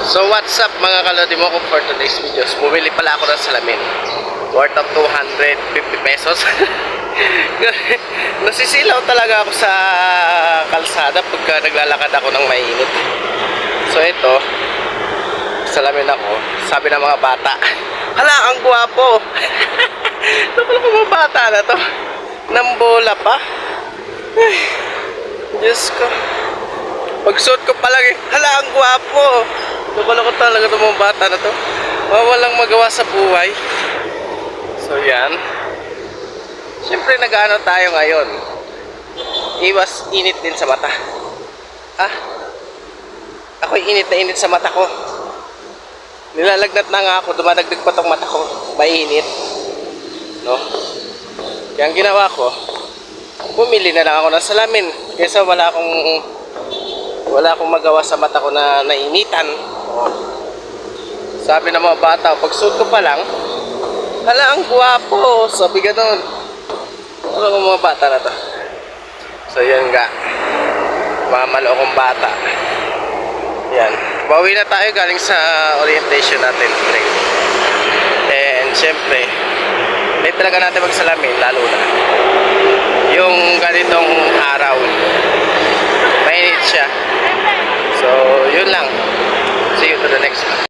So what's up mga kalodi mo ko for today's videos. Bumili pala ako ng salamin worth of 250 pesos. Nasisilaw talaga ako sa kalsada pagka naglalakad ako ng mainit. So ito, salamin ako. Sabi ng mga bata, hala, ang gwapo. Napala ko mga bata na to. Nambola pa. Ay, Diyos ko. Pagsuot ko pa lang hala, ang gwapo. Napala ko talaga itong mga bata na to. Walang magawa sa buhay. So yan. Siyempre nag-ano tayo ngayon. Iwas init din sa mata. Ako'y init na init sa mata ko. Nilalagnat na nga ako. Dumadagdag pa tong mata ko. Mainit. No? Kaya ang ginawa ko, bumili na lang ako ng salamin. Kaysa wala akong magawa sa mata ko na nainitan. Sabi ng mga bata, pag suot ko pa lang, hala, ang gwapo. Sabi ganun. Ano ang mga bata na to? So yun nga, mga malokong bata. Yan, bawi na tayo galing sa orientation natin. And syempre, need talaga natin magsalamin, lalo na yung ganitong araw. Mainit siya. So yun lang. See you to the next one.